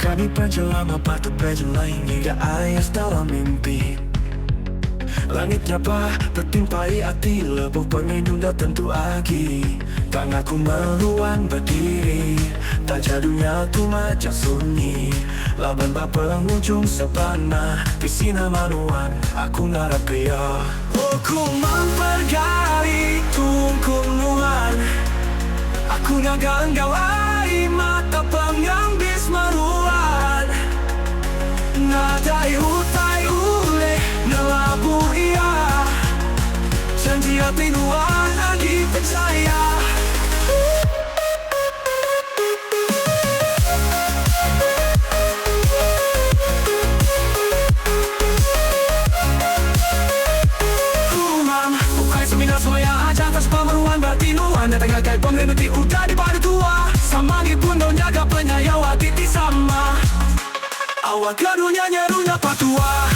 Kami penjelama patut berjalan hingga ayas dalam mimpi. Langit nyapa bertimpai hati, lebur pengindung dan tentu agi. Tanganku meluan berdiri, tak jadunya tu macam sunyi. Laban bapa pengunjung sabana, pisina manuan, aku ngarap kaya. Oh ku mempergali tungkung nuan, aku nagang gawai mata pengambil maruan. Nadai utai ule nelabu ia, janji hati nuan agi percaya. Kumam, bukai seminar semuanya aja atas pemeruan batinuan. Datang gagal pemenuti udah di pada tua, sama di pun dong jaga penyayawa titi sama. Awak kedunya nyerunya patua,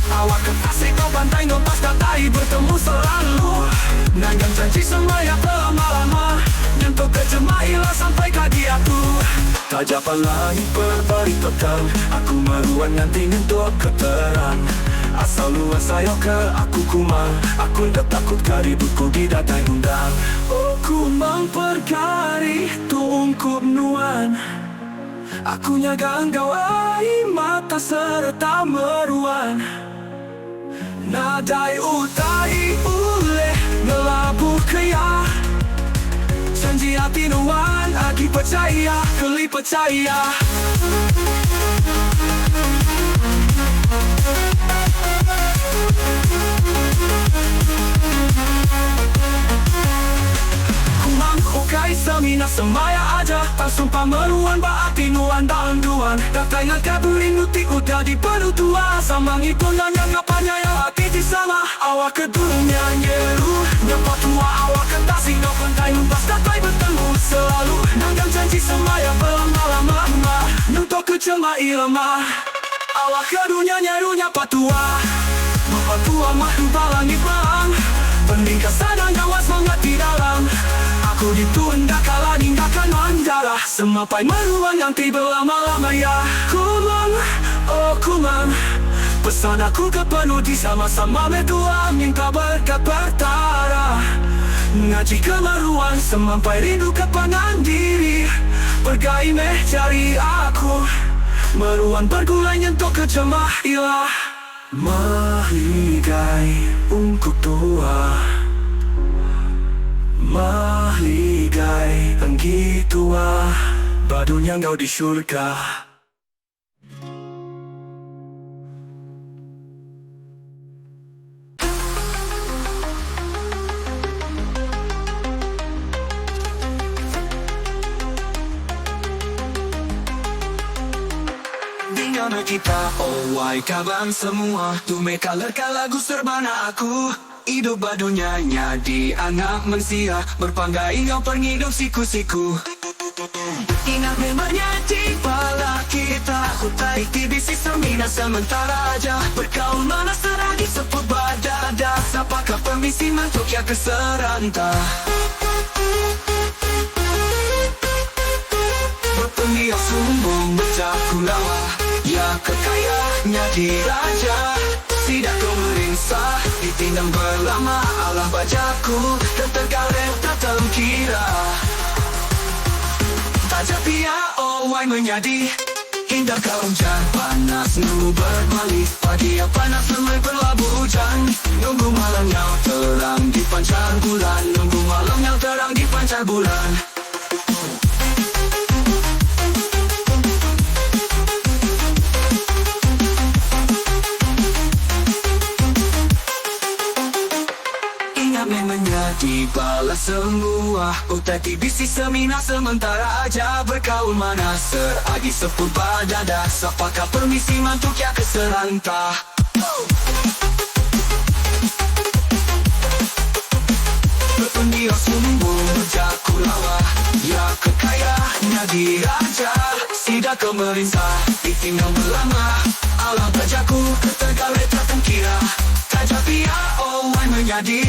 awak kekasih kau bantai nompas datai bertemu selalu. Nanggang janji semaya lama-lama, nyentuh kejemailah sampai kaki aku. Tak japan lagi berbalik total, aku meruan nganti nyentuh keterang. Asal luas ayo ke aku kumang, aku tak takut kaributku didatai undang. Oh ku memperkari tungkup nuan, aku nyagang gawai mata serta meruan. Nadai utai ule ngelabu kaya, janji hati nuan aki percaya, keli percaya. Ukai semina semaya aja, tak sumpah meruan baati nuan daun duan. Datai ngaka berinuti udah di penutua, sama ngikut nanya ngapanya yang hati di sama. Awak kedunya nyeru, nyepat tua awak ketasi no pentai numpas datai bertemu selalu. Nanggang janji semaya berlama-lama, nuntuk kecemai lemah. Awak kedunya nyeru nyepat tua, nyepat tua mahdu balangit malang. Peningkas sadang gawas semangat di dalam, aku ditunda kala ninggalkan mandala. Semapai meruang yang tiba lama-lama ya. Kumang, oh kumang, pesan aku kepenuhi sama-sama metua, minta berkat pertara. Ngaji kemeruan semampai rindu kepanan diri, pergai meh cari aku, meruan bergulai nyentuh kecemah ilah. Mahligai ungkuk tua, mahligai enggi tua, badunya engkau di surga. Dengan kita, oh why kawan semua, tu mereka lerka lagu serbana aku. Hidup badunyanya dianggap mensia, berpanggai engkau penghidup siku-siku. Ingat memangnya di pala kita, utai tibisi semina sementara aja. Berkaul mana seragi seput badada, sapakah permisi mantuk ya keseranta. Berpendiam sumbung bercaku lawa, ya kekayanya diraja. Tidak kau merinsah, ditinam berlama alam bajaku, dan tergaleng tak terkira. Tajam pia oh why menyadi, hingga kau hujan panas nunggu berbalik. Pagi yang panas mulai berlabuh hujan, nunggu malam yang terang di pancar bulan, nunggu malam yang terang di pancar bulan. Dibalas semua, utai tibisi semina sementara aja. Berkaul mana seragi sepul badada, sapakah permisi mantuk ya keseranta. Berpendiam sumbung berjaku lawa, ya kekayanya diraja. Tidak kau merinsah, ditinggal berlama alam bajaku, tergalek tak terkira. Tajam pia oh why menyadi,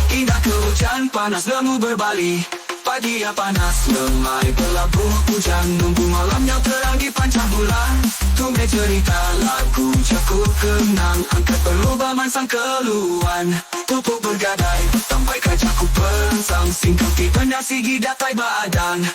indah ke hujan panas lemu berbalik. Pagi yang panas lemai berlabuh hujan, nunggu malamnya terang di panjang bulan. Tumbe cerita lagu cakup kenang, angkat perubahan sang keluhan. Pupuk bergadai sampai kacaku pensang, singkap di benda sigi datai badan.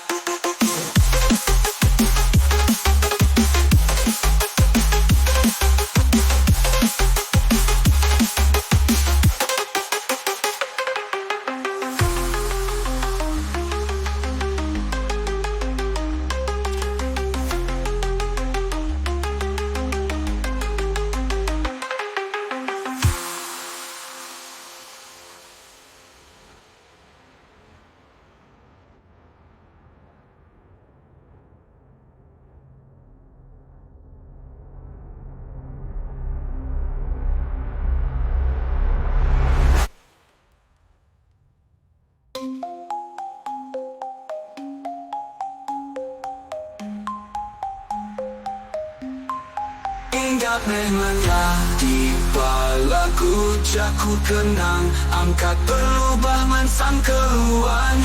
Ingat memelah di balaku jaku kenang, angkat perubahan sang keluhan.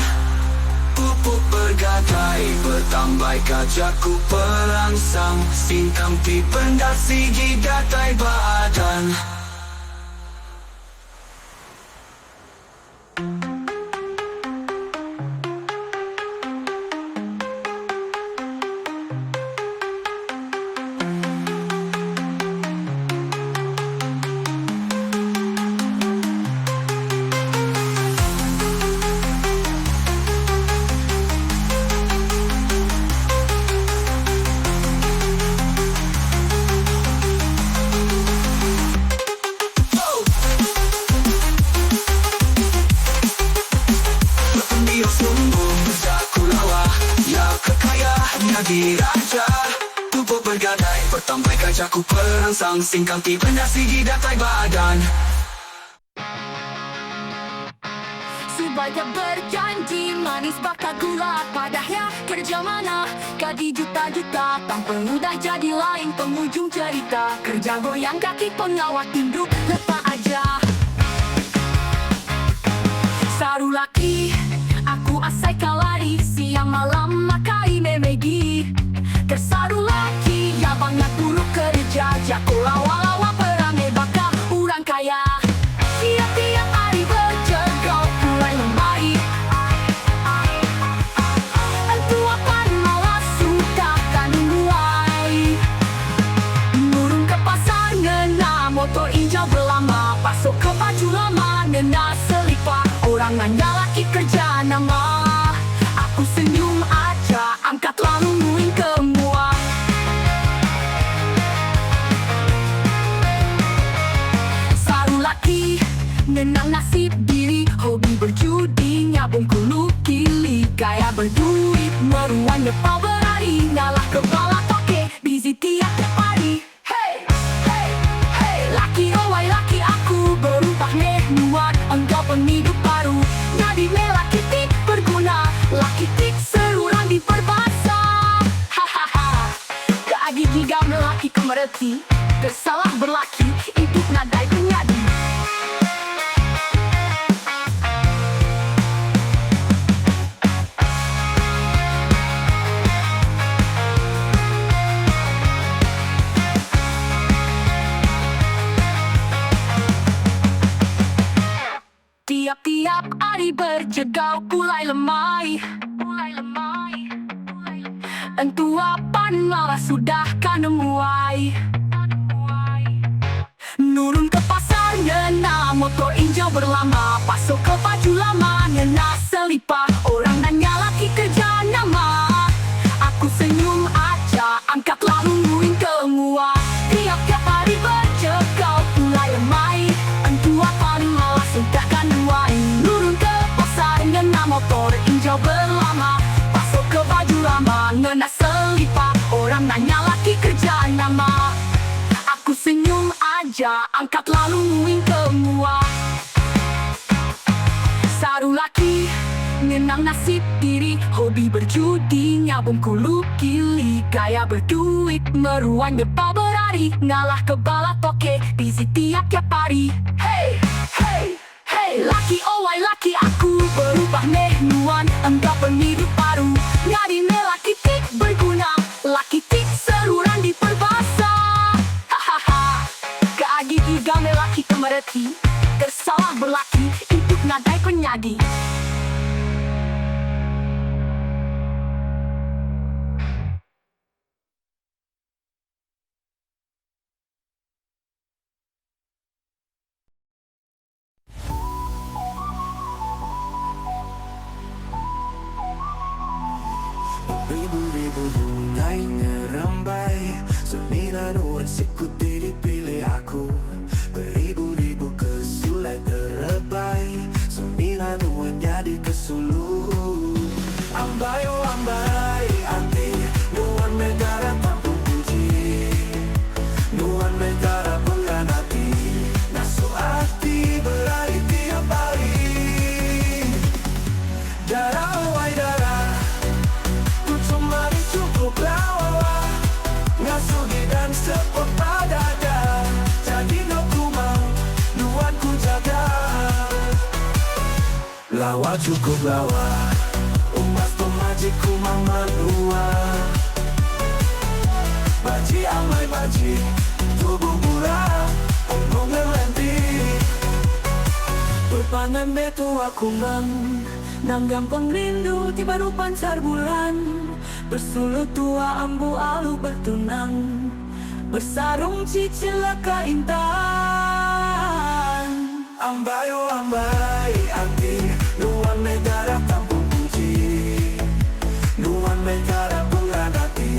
Pupuk bergadai bertambai kajaku perangsang, singkam di benda sigi datai badan. Diraja, pupuk bergadai bertambai kajaku perangsang, singkam di benda sigi datai badan. Sebanyak berjanji manis bakal gula, padahal kerja mana gaji juta-juta. Tanpa mudah jadi lain penghujung cerita, kerja goyang kaki pengawat tinduk letak aja. Saru laki, aku asai kalari, siang malam makai memedi. Tersaru laki, ya banyak buruk kerja, jago lawa-lawa perangai bakal orang kaya. Tiap-tiap hari berjegau mulai membaik, entuapan malas sudah kan mulai. Nurun ke pasar ngena motor injau berlama, pasok ke baju lama ngena selipar. Orang nanya laki kerja nama, aku senyum aja, angkat lalu nguing ke mua. Saru laki, nenang nasib diri, hobi berjudi, nyabung kulu kili. Gaya berduit, meruan nepal berari, ngalah kepala toke, busy tiap hari. Hey, hey, hey, laki owai laki aku berubah nuat, engkau penghidup baru. Nadi me laki tik berguna, laki tik serulang di perbasa. Hahaha, keagi gigam laki kemereti, tersalah berlaki, hidup nadai penyadi. Tiap-tiap hari berjegau pulai lemai, entuapan malas sudah kan memuai. Nurun ke pasar ngena motor injau berlama, pasok ke baju lama ngena selipar. Orang nanya laki kerja nama, aku senyum aja, angkat lalu nguing ke mua. Tiap-tiap hari berjegau pulai lemai, entuapan malas sudah kan memuai. Nurun ke pasar ngena motor injau berlama, pasok ke baju lama ngena selipar. Orang nanya laki kerja nama, aku senyum aja, angkat lalu nguing ke mua. Saru laki, ngenang nasib diri, hobi berjudi, nyabung kulu kili. Gaya berduit, meruan nepal berari, ngalah kebala toke, busy tiap-tiap hari. Hey, hey, hey, Hei laki, oh wai laki, aku berubah menuan. Engkau penduduk baru, jadi laki tik berguna. Laki tik seruran di perbasa. Hahaha, keagigi game laki kemereti. Tersalah berlaki, hidup nadai penyadi. Ribu-ribu bungai ngerambai, sembilan sikuti dipilih aku. Beribu-ribu kesulai terlebai, sembilan jadi kesuluh. Ambai oh ambai anti, nuan negara tampung puji. Nuan negara pengkhianati, nasuh hati berlari tiap hari. Darah oh wai darah, cukup lawa, ngasuhi dan sepot dada. Jadi no kumau, nuan ku jaga. Lawa cukup lawa, umas pemaji kumang menua. Baji amai baji, tubuh murah, omong ngelenti. Berpangan betu aku nang gampang rindu tiba rupan sarbulan. Bersulut tua ambu alu bertunang, bersarung cicil laka intan. Ambai oh ambai anti, nuan negara tampung puji. Nuan negara pengkhianati,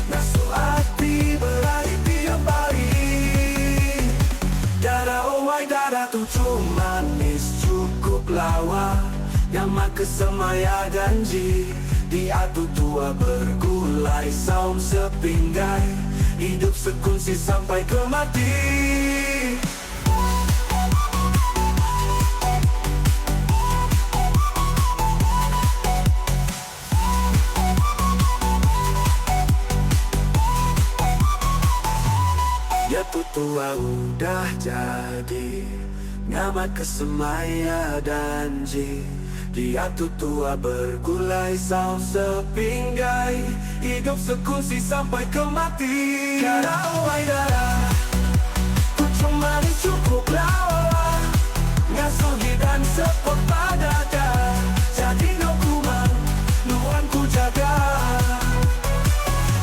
nasuh hati berlari tiap hari. Darah oh wai darah tujuh manis cukup lawa, nyaman kesemaya janji. Di atu tua bergulai saum sepinggai, hidup sekunsi sampai ke mati. Ya tua udah jadi, nyaman kesemaya danji. Dia tua bergulai saum sepinggai, hidup sekunsi sampai ke mati. Darah oh wai darah, ku cuma cukup lawa, ngasuhi dan sepot dada. Jadi no kumang, nuan ku jaga.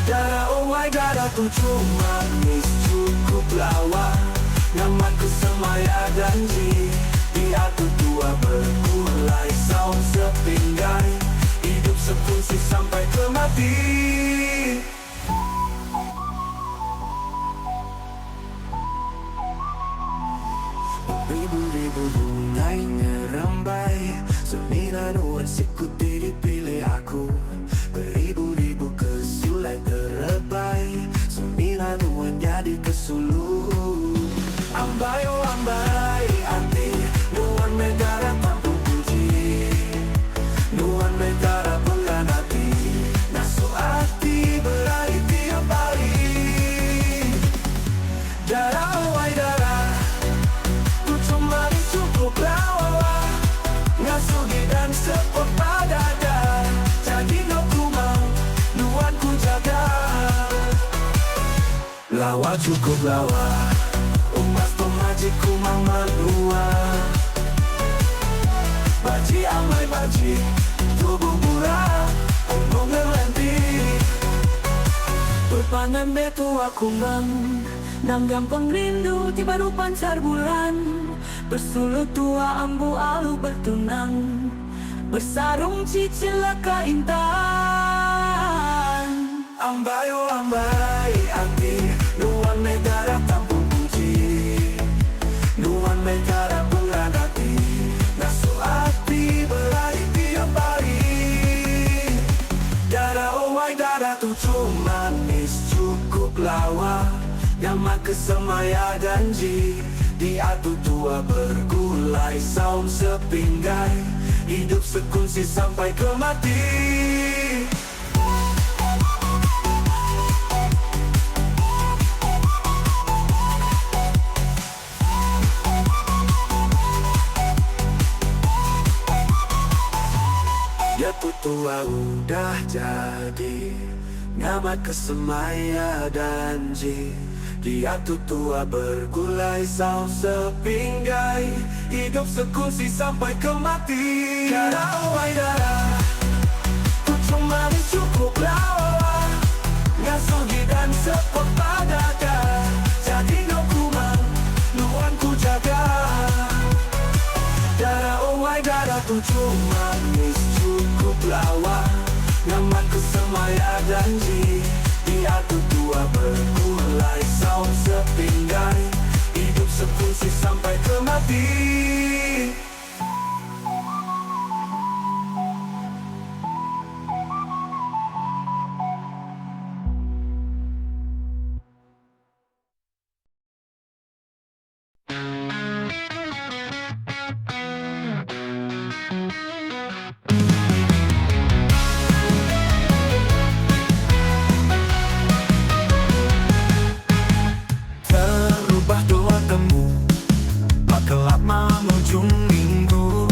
Darah oh wai darah tujuh manis cukup lawa, nyaman kesemaya janji. Dia tua bergulai saum sepinggai, hidup sekunsi sampai ke mati. Ribu-ribu bungai ngerambai, sembilan sikuti dipilih aku. Beribu-ribu kesulai terlebai, sembilan jadi kesuluh. Ambai oh ambai anti, nuan negara tampung puji. Nuan negara pengkhianati, nasuh hati berlari tiap hari. Darah oh wai darah, ku cuma cukup lawa, ngasuhi dan sepot dada. Jadi no kumau, nuan ku jaga. Lawa cukup lawa, umas pemaji kumang menua. Baji amai baji, tubuh murah, omong ngelenti. Berpangan betu aku nang gampang rindu tiba rupan sarbulan. Bersulut tua ambu alu bertunang, bersarung cicil laka intan. Ambai oh ambai anti, nuan negara tampung puji. Nuan negara pengkhianati, nasuh hati berlari tiap hari. Darah oh wai darah tujuh manis cukup lawa, nyaman kesemaya janji. Di atu tua bergulai saum sepinggai, hidup sekunsi sampai ke mati. Teputua udah jadi ngamat kesemaya danji. Dia tutua bergulai saus sepinggai, hidup sekusi sampai ke mati. Darah owai darah, ku cuma cukup lawa, ngasuhi dan sepot pada dada. Jadi no kumang, nuan ku jaga. Darah owai darah ku cuma cukup lawa, ngamat kesemaya janji. Dia tutua bergulai saus sepinggai, hidup sefungsi sampai ke mati. Terubah doa temu, kelap malam ujung minggu.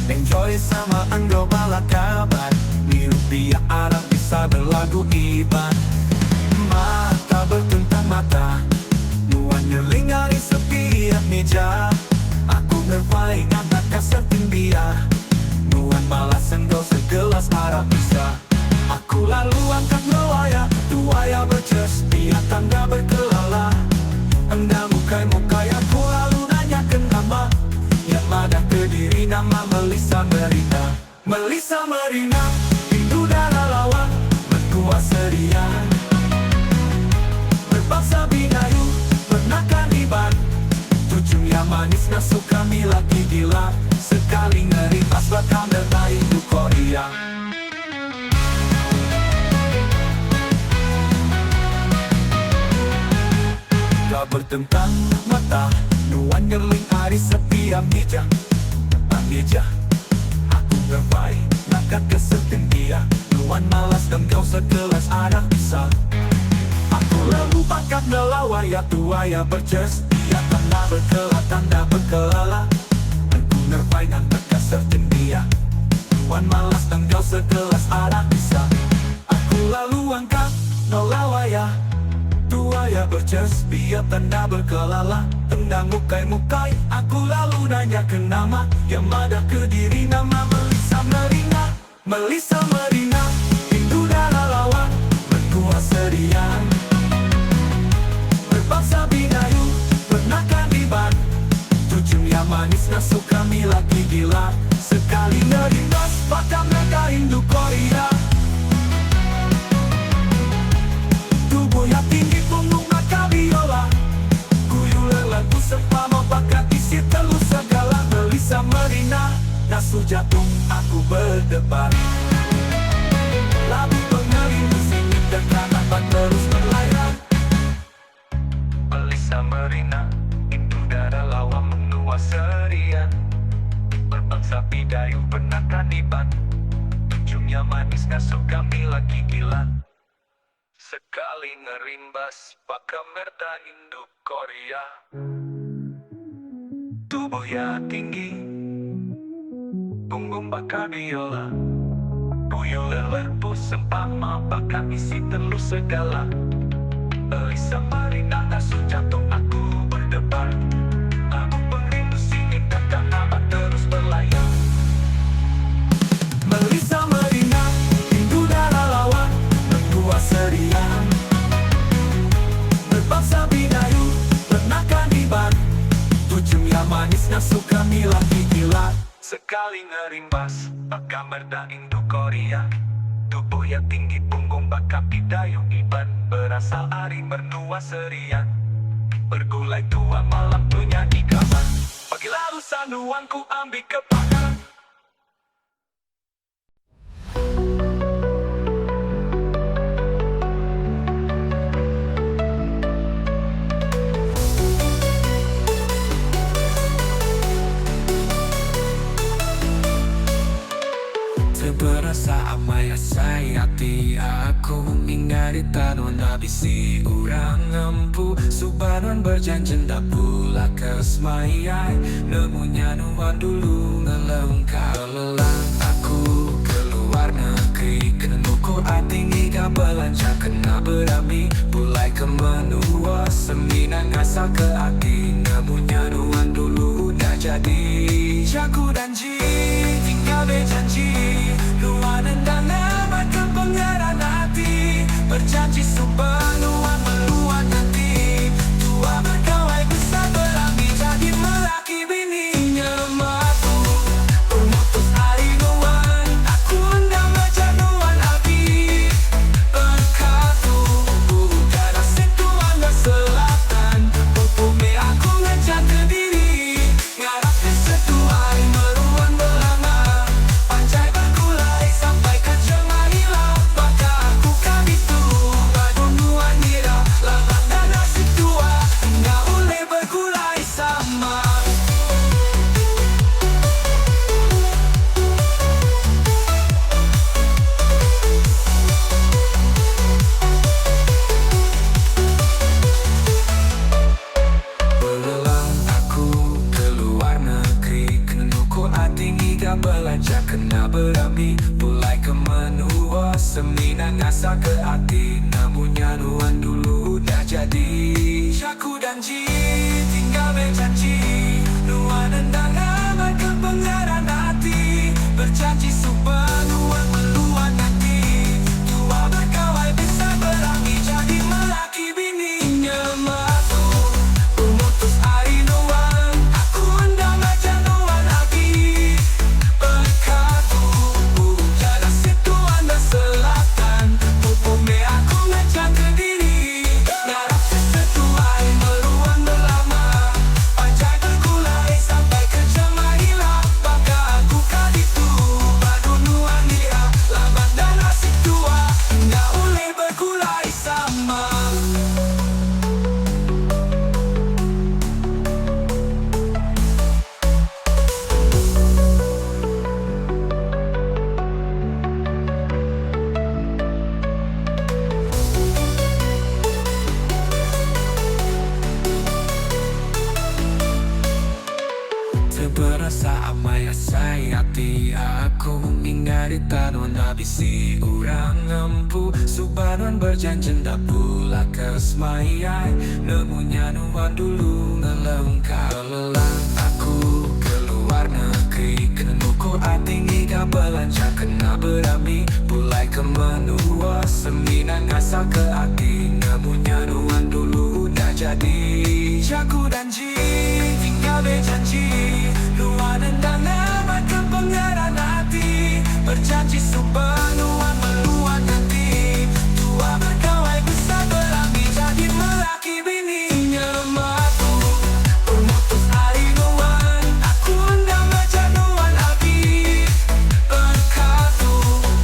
Enjoy sama engkau bala kabar, di rupiah Arab bisa berlagu iban. Mata bertentang mata, nuan nyelingari setiap meja. Aku ngerpai angkat kasar timbiah, nuan malas engkau segelas Arab bisa. Aku lalu angkat melaya, tuaya berces, dia tanda berkelala. Anda mukai aku lalu nanyakan nama, yang ada kediri nama Melisa Merina. Melisa Merina, pintu darah lawan, mentua serian. Berbangsa binayu, pernakan iban. Tujuhnya manis nasuh kami lagi gila. Sekali ngeri pas bakal nertai du Korea. Gak bertentang mata, nuan ngerling hari setiap meja. Meja, aku ngerpai, ngangkat kesetin dia. Nuan malas dan kau segelas arak bisa. Aku lalu pangkat melawaya, tuaya berces, dia tanda berkela, tanda berkelala. Aku ngerpai, ngangkat kesetin dia. Nuan malas dan kau segelas arak bisa. Aku lalu angkat melawaya, tuaya berces, biar tanda berkelala. Tendang mukai, aku lalu nanyakan nama, yang ada kediri nama Melisa Merina. Melisa Merina, pintu darah lawan, mentua serian. Berbangsa binayu, pernakan iban. Tujuhnya manis nasuh kami lagi gila. Sekali ngerindas, pada mereka Hindu Korea. Tubuhnya tinggi punggung maka biola, guyu lelaku sepama bakat isi telur segala. Melisa Merina, nasuh jatuh aku berdebar. Labu pengerindu singit dan tanaman terus berlayar. Melisa Merina, itu darah lawa menua serian. Berbangsa bidayu pernakan iban. Ujungnya manis nasuh kami lagi gila. Sekali ngerimbas pakai merta Indo Korea. Tubuhnya tinggi, punggung bakal biola, buyul lelerpu sempama bakal isi telur segala. Melisa Merina, nasuh jantung aku berdebar. Aku perindu singit dan tanaman terus berlayar. Melisa Merina, pintu darah lawan, mentua serian. Berbangsa binayu, pernakan iban. Tujuhnya manis nasuh kami lagi gila. Sekali ngerimbas, bakal merda Indo Korea. Tubuh yang tinggi, punggung bakal bidayung iban. Berasal ari menua serian. Bergulai tua malam punya di kamar. Pagi lalu sanuanku ambil kepakaran. Berasa amaya sayati aku ingari tanun habisi urang ngempu. Subanon berjanji ndak pula kesmayai, nemunya nuan dulu ngelengkap lelang aku belanja kena berami Pulai ke menua Seminang asa ke hati Namunnya nuan dulu dah jadi Jago dan Ji tinggal berjanji Nuan endang amat ke pengeran hati Berjanji sepenuhan meluat nanti Tua berkawai besar berami Jadi melaki bininya matu Pemutus hari nuan Aku endang macam nuan api Berkatu Udara situan dan selatan Pupume aku ngejar ke diri Ngarap ke setuai meruan belanga Panjai berkulai sampai ke Cemailah Maka aku kan itu Badu nuan nira Lalang dan nasib tua Nggak boleh berkulai sama Belelang aku keluar negeri Kenukul hati ngiga belanja kena berami Pulai ke menua Seminang asa ke hati Namunnya nuan dulu dah jadi Jaku dan Ji tinggal berjanji Nuan endang amat ke pengeran hati Berjanji sepenuhan meluat nanti Tua berkawai besar berami Jadi melaki bininya matu Pemutus hari nuan Aku endang macam nuan api Berkatu Udara situan dan selatan Pupume aku ngejar ke diri Ngarap sesuai meruan berlama Panjai berkulai sampai ke Cemailah Maka aku kan itu Badu nuan nira Lambat dan nasib tua Nggak boleh berkulai sama Terberasa amai asai hati aku Ingat tanon habisi urang empu Subanon berjanji dah pula ke semayai Nemunya nuan dulu ngelengkap Lelang aku keluar negeri Kenukul hati ngiga belanja kena berami Pulai ke menua Seminang asa ke hati Nemunya nuan dulu dah jadi Jago dan Ji tinggal berjanji Nuan endang amat ke pengeran hati Berjanji sepenuhan meluat nanti Tua berkawai besar berami Jadi melaki bininya matu Pemutus hari nuan Aku endang macam nuan api Berkatu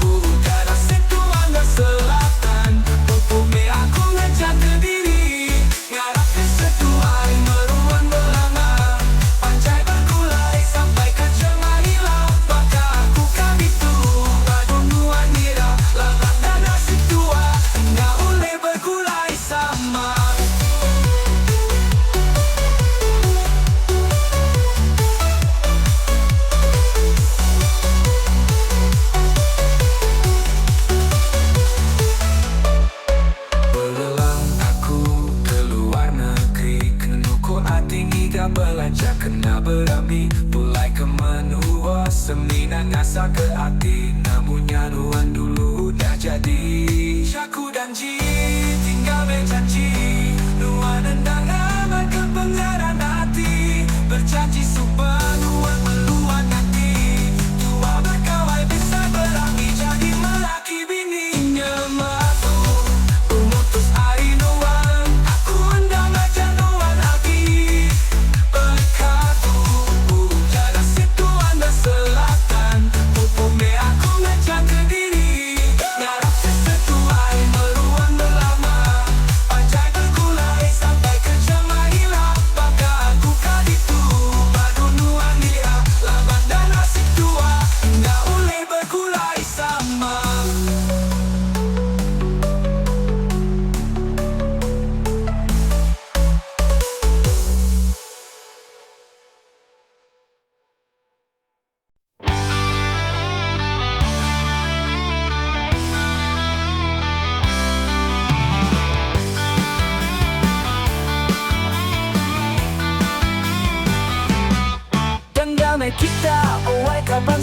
Udara situan dan selatan Pupume aku ngejar ke diri Ngarap ke setuai meruan belanga Panjai berkulai sampai ke Cemailah Maka aku kan itu Badu nuan nira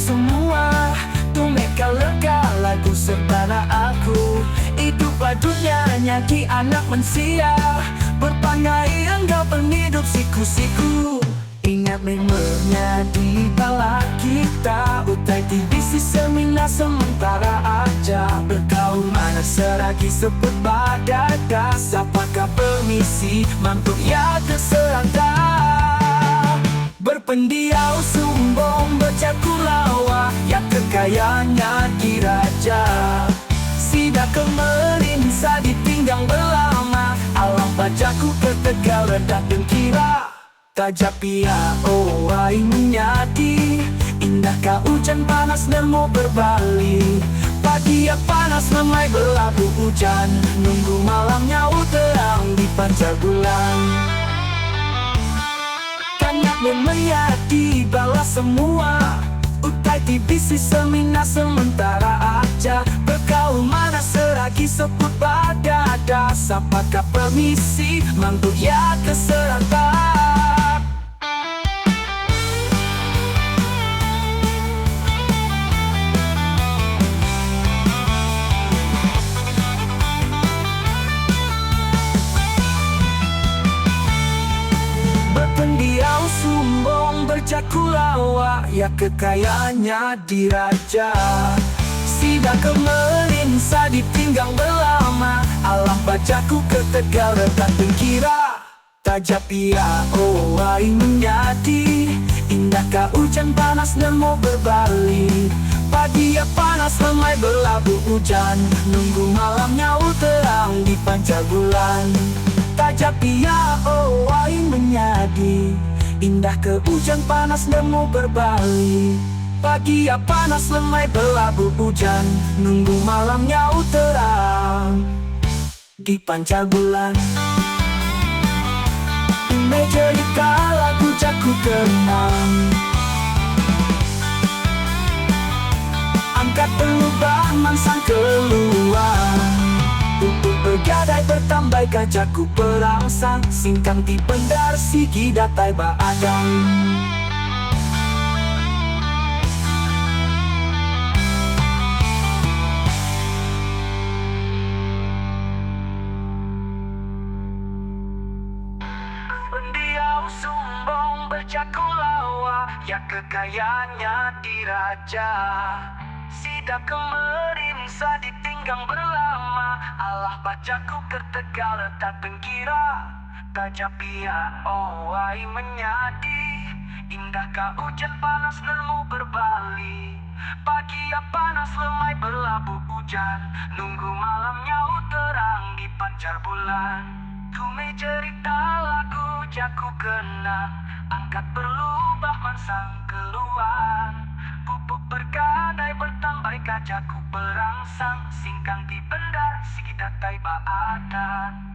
semua. Tumeka lega lagu sertana aku. Hiduplah dunianya ki anak manusia. Berpangai enggak penghidup siku-siku. Ingat memornya di bala kita. Utai divisi seminar sementara aja. Bergaul mana seragi sebut badadas. Apakah permisi mantuk ya terserangga. Berpendiau sumbong bercaku lawa. Ya kekayaannya diraja. Sida kemelinsa ditinggang berlama. Alam bajaku ketegal redak dan kira. Tajak pia oh ai menyati. Indahkah hujan panas nemu berbalik. Pagi ya panas memai berlabuh hujan. Nunggu malamnya terang di pancar bulan. Kanyak menyati balas semua. Utai tibisi seminar sementara aja. Bergaul mana seragi sebut badadas. Apakah permisi mantuk ya keserangka. Berpendiau sumbong bercaku lawa. Ya kekayaannya diraja. Sida kemelinsa ditinggang berlama. Alam bajaku ketegal retak dan kira. Tajak pia oh ai menyati. Indahkah hujan panas nemu berbalik. Pagi ya panas memai berlabuh hujan. Nunggu malamnya terang di pancar bulan. Tajak pia oh ai menyadi. Indah ke hujan panas nemu berbalik. Pagi ya panas lemai berlabuh hujan. Nunggu malamnya terang di pancar bulan. Mejerika lagu jaku kenang. Angkat peluban mansang keluar. Pupuk bergadai bertambai kajaku perangsang. Singkang di pendar sigi datai baadang. Pendiau sumbong bercaku lawa. Ya kekayaannya diraja. Sida kemelinsa ditinggang berlama. Allah bajaku ketegal letak pengkira. Tajak pia oh ai menyadi. Indahkah hujan panas nemu berbalik. Pagi ya panas lemai berlabuh hujan. Nunggu malamnya terang di pancar bulan. Tume cerita lagu jaku kenang. Angkat berlubah mansang keluar. Pupuk bergadai bertambai kajaku perangsang. Singkang di bendar sigi datai baadan.